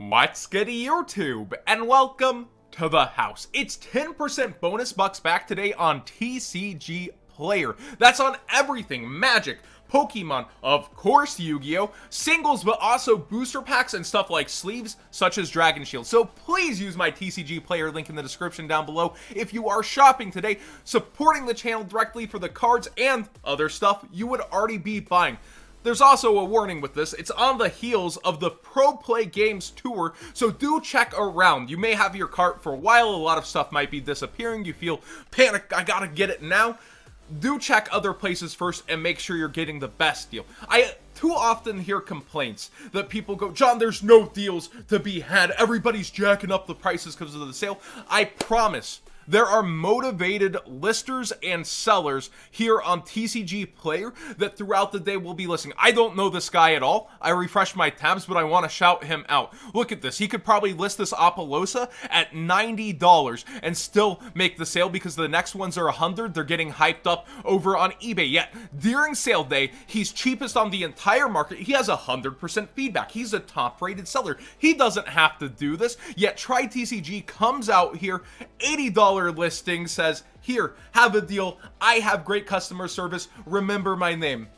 What's good YouTube, and welcome to the house. It's 10% bonus bucks back today on TCG Player. That's on everything, Magic, Pokemon, of course Yu-Gi-Oh, singles, but also booster packs and stuff like sleeves, such as Dragon Shield. So please use my TCG Player link in the description down below if you are shopping today, supporting the channel directly for the cards and other stuff you would already be buying. There's also a warning with this. It's on the heels of the Pro Play Games tour, so do check around. You may have your cart for a while, a lot of stuff might be disappearing, you feel panicked, I gotta get it now. Do check other places first and make sure you're getting the best deal. I too often hear complaints that people go, John, there's no deals to be had, everybody's jacking up the prices because of the sale. I promise. There are motivated listers and sellers here on TCG Player that throughout the day will be listening. I don't know this guy at all. I refreshed my tabs, but I want to shout him out. Look at this. He could probably list this Apollosa at $90 and still make the sale because the next ones are $100. They're getting hyped up over on eBay. Yet, during sale day, he's cheapest on the entire market. He has 100% feedback. He's a top-rated seller. He doesn't have to do this. Yet, Try TCG comes out here, $80 listing, says, here, have a deal, I have great customer service, remember my name.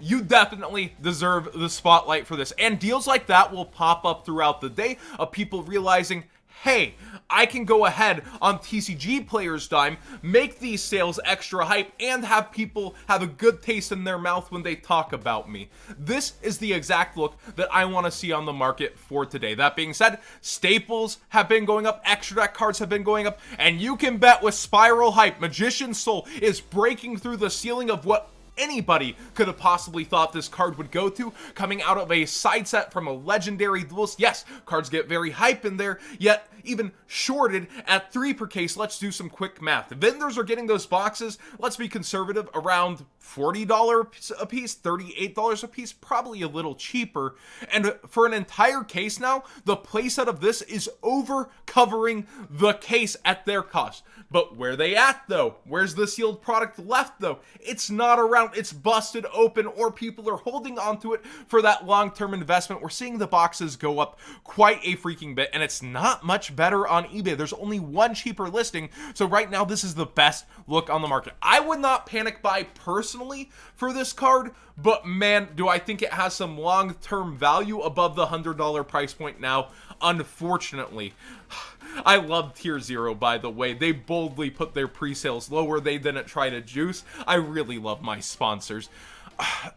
You definitely deserve the spotlight for this, and deals like that will pop up throughout the day of people realizing, hey, I can go ahead on TCG Player's dime, make these sales extra hype, and have people have a good taste in their mouth when they talk about me. This is the exact look that I want to see on the market for today. That being said, staples have been going up, extra deck cards have been going up, and you can bet with Spiral hype, Magician's Soul is breaking through the ceiling of what anybody could have possibly thought this card would go to, coming out of a side set from a legendary duelist. Yes, cards get very hype in there, yet even shorted at 3 per case. Let's do some quick math. Vendors are getting those boxes, let's be conservative, around $40 a piece, $38 a piece, probably a little cheaper. And for an entire case now, the playset of this is over covering the case at their cost. But where they at though? Where's the sealed product left though? It's not around, it's busted open, or people are holding onto it for that long-term investment. We're seeing the boxes go up quite a freaking bit, and it's not much better on eBay. There's only one cheaper listing, so right now this is the best look on the market. I would not panic buy personally for this card, but man, do I think it has some long-term value above the $100 price point now, unfortunately. I love Tier 0, by the way. They boldly put their pre-sales lower. They didn't try to juice. I really love my sponsors.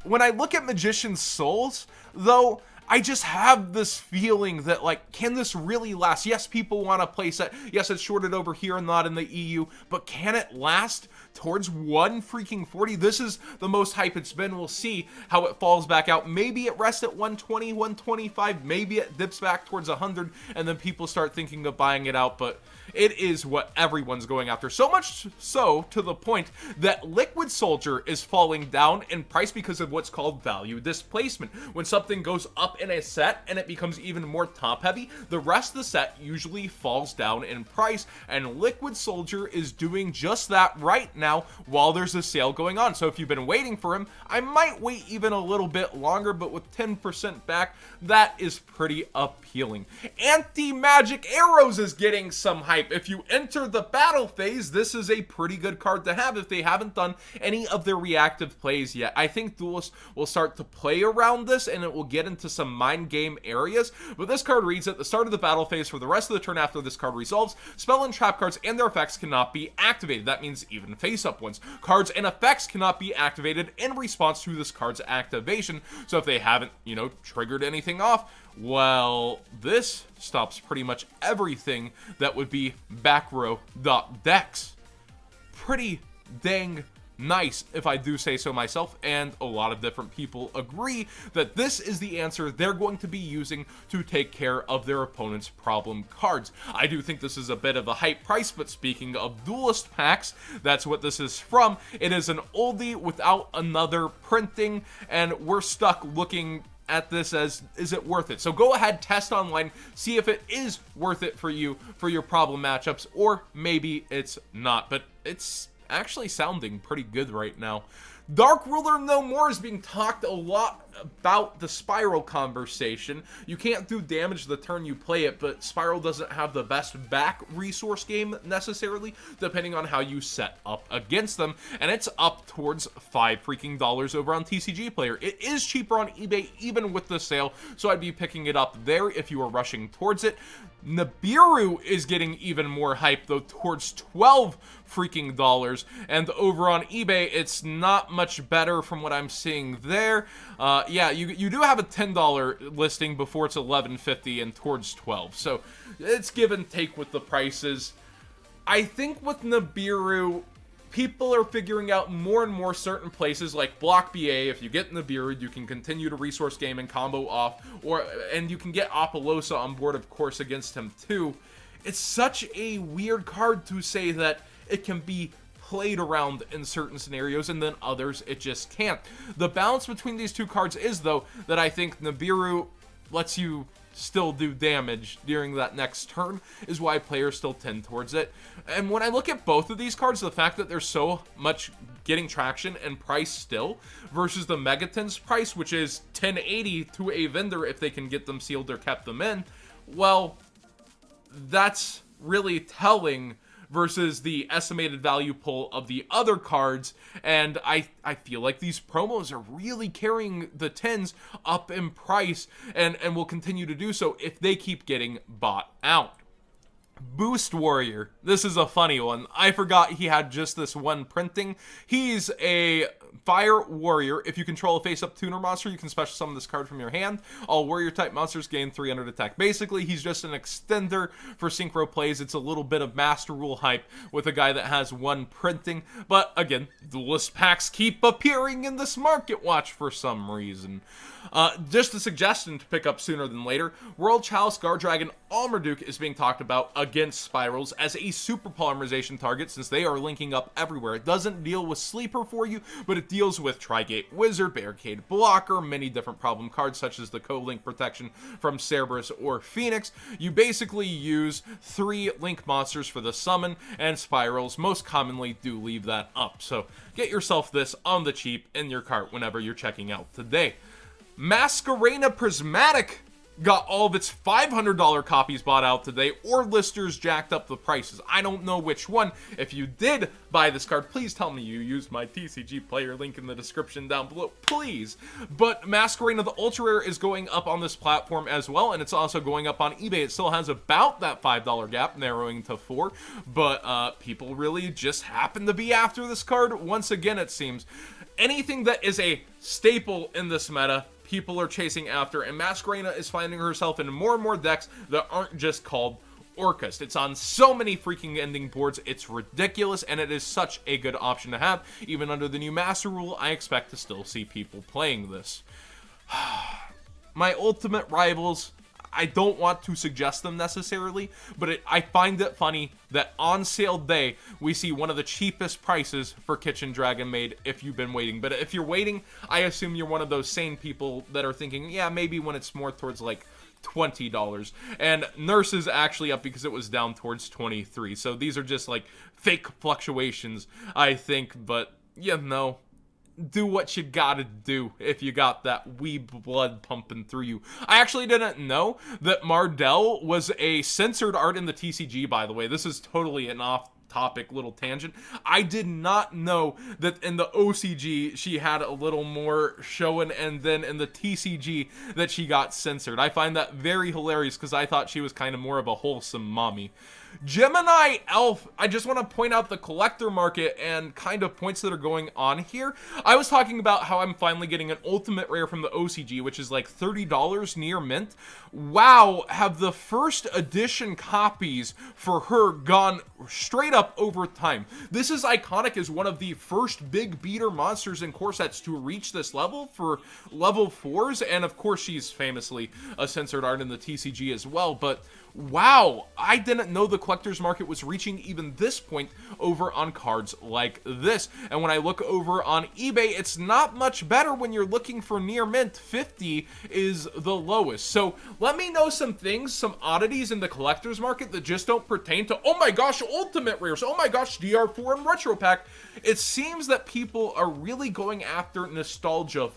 When I look at Magician's Souls, though, I just have this feeling that, like, can this really last? Yes, people want a playset. Yes, it's shorted over here and not in the EU, but can it last towards 140? This is the most hype it's been. We'll see how it falls back out. Maybe it rests at 120, 125. Maybe it dips back towards 100, and then people start thinking of buying it out, but it is what everyone's going after. So much so to the point that Liquid Soldier is falling down in price because of what's called value displacement. When something goes up in a set and it becomes even more top heavy, the rest of the set usually falls down in price, and Liquid Soldier is doing just that right now while there's a sale going on. So if you've been waiting for him, I might wait even a little bit longer, but with 10% back, that is pretty appealing. Anti-Magic Arrows is getting some hype. If you enter the battle phase, this is a pretty good card to have if they haven't done any of their reactive plays yet. I think duelists will start to play around this, and it will get into some mind game areas, but this card reads at the start of the battle phase for the rest of the turn after this card resolves, spell and trap cards and their effects cannot be activated. That means even face-up ones. Cards and effects cannot be activated in response to this card's activation, so if they haven't, triggered anything off, well, this stops pretty much everything that would be back row decks. Pretty dang nice, if I do say so myself, and a lot of different people agree that this is the answer they're going to be using to take care of their opponent's problem cards. I do think this is a bit of a hype price, but speaking of duelist packs, that's what this is from. It is an oldie without another printing, and we're stuck looking at this as, is it worth it? So go ahead, test online, see if it is worth it for you for your problem matchups, or maybe it's not, but it's actually sounding pretty good right now. Dark Ruler No More is being talked a lot about the Spiral conversation. You can't do damage the turn you play it, but Spiral doesn't have the best back resource game necessarily, depending on how you set up against them, and it's up towards $5 freaking over on TCG Player. It is cheaper on eBay even with the sale, so I'd be picking it up there if you were rushing towards it. Nibiru is getting even more hype though, towards $12 freaking, and over on eBay it's not much better from what I'm seeing there. Yeah, you do have a $10 listing before it's $11.50 and towards 12, so it's give and take with the prices. I think with Nibiru, people are figuring out more and more certain places like Block BA. If you get Nibiru, you can continue to resource game and combo off, and you can get Apollosa on board, of course, against him too. It's such a weird card to say that it can be played around in certain scenarios, and then others it just can't. The balance between these two cards is, though, that I think Nibiru lets you still do damage during that next turn, is why players still tend towards it. And when I look at both of these cards, the fact that there's so much getting traction and price still versus the Megaton's price, which is $10.80 to a vendor if they can get them sealed or kept them in, well, that's really telling versus the estimated value pull of the other cards. And I feel like these promos are really carrying the 10s up in price, and will continue to do so if they keep getting bought out. Boost Warrior. This is a funny one. I forgot he had just this one printing. He's a Fire Warrior. If you control a face-up tuner monster, you can special summon this card from your hand. All warrior-type monsters gain 300 attack. Basically, he's just an extender for synchro plays. It's a little bit of Master Rule hype with a guy that has one printing. But again, duelist packs keep appearing in this market watch for some reason. Just a suggestion to pick up sooner than later, World Chalice Guard Dragon Almarduke is being talked about against Spirals as a super polymerization target, since they are linking up everywhere. It doesn't deal with Sleeper for you, but it deals with Trigate Wizard, Barricade Blocker, many different problem cards such as the co-link protection from Cerberus or Phoenix. You basically use 3 link monsters for the summon, and Spirals most commonly do leave that up. So get yourself this on the cheap in your cart whenever you're checking out today. Masquerena Prismatic got all of its $500 copies bought out today, or listers jacked up the prices. I don't know which one. If you did buy this card, please tell me you used my TCG Player link in the description down below, please. But Masquerena the Ultra Rare is going up on this platform as well, and it's also going up on eBay. It still has about that $5 gap, narrowing to $4, but people really just happen to be after this card once again, it seems. Anything that is a staple in this meta, people are chasing after, and Masquerena is finding herself in more and more decks that aren't just called Orcust. It's on so many freaking ending boards, it's ridiculous, and it is such a good option to have. Even under the new Master Rule, I expect to still see people playing this. My ultimate rivals, I don't want to suggest them necessarily, but I find it funny that on sale day, we see one of the cheapest prices for Kitchen Dragon Maid if you've been waiting. But if you're waiting, I assume you're one of those sane people that are thinking, yeah, maybe when it's more towards like $20. And Nurse is actually up because it was down towards 23. So these are just like fake fluctuations, I think. But, you know, do what you gotta do if you got that wee blood pumping through you. I actually didn't know that Mardell was a censored art in the TCG, by the way. This is totally an off-topic little tangent. I did not know that in the OCG she had a little more showing, and then in the TCG that she got censored. I find that very hilarious because I thought she was kind of more of a wholesome mommy. Gemini Elf, I just want to point out the collector market and kind of points that are going on here. I was talking about how I'm finally getting an ultimate rare from the OCG, which is like $30 near mint. Wow, have the first edition copies for her gone straight up over time. This is iconic as one of the first big beater monsters in core sets to reach this level for level 4s, and of course she's famously a censored art in the TCG as well, but wow, I didn't know the collector's market was reaching even this point over on cards like this. And when I look over on eBay, it's not much better when you're looking for near mint. 50 is the lowest. So let me know some things, some oddities in the collector's market that just don't pertain to, oh my gosh, ultimate rares, oh my gosh, DR4 and retro pack. It seems that people are really going after nostalgia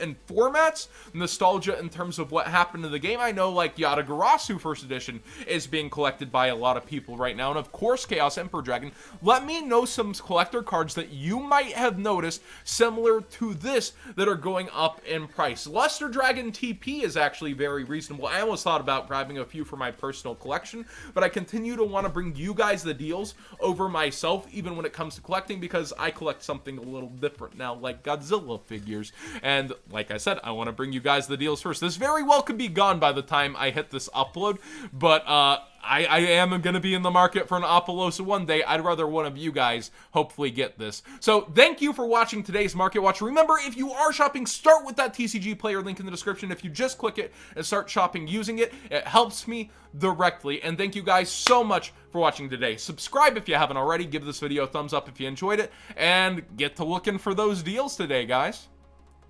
and formats, nostalgia in terms of what happened in the game. I know like Yatagarasu First Edition is being collected by a lot of people right now, and of course Chaos Emperor Dragon. Let me know some collector cards that you might have noticed similar to this that are going up in price. Luster Dragon TP is actually very reasonable. I almost thought about grabbing a few for my personal collection, but I continue to want to bring you guys the deals over myself, even when it comes to collecting, because I collect something a little different now, like Godzilla figures. And like I said, I want to bring you guys the deals first. This very well could be gone by the time I hit this upload, but I am going to be in the market for an Apollosa one day. I'd rather one of you guys hopefully get this. So thank you for watching today's Market Watch. Remember, if you are shopping, start with that TCG Player link in the description. If you just click it and start shopping using it, it helps me directly. And thank you guys so much for watching today. Subscribe if you haven't already. Give this video a thumbs up if you enjoyed it. And get to looking for those deals today, guys.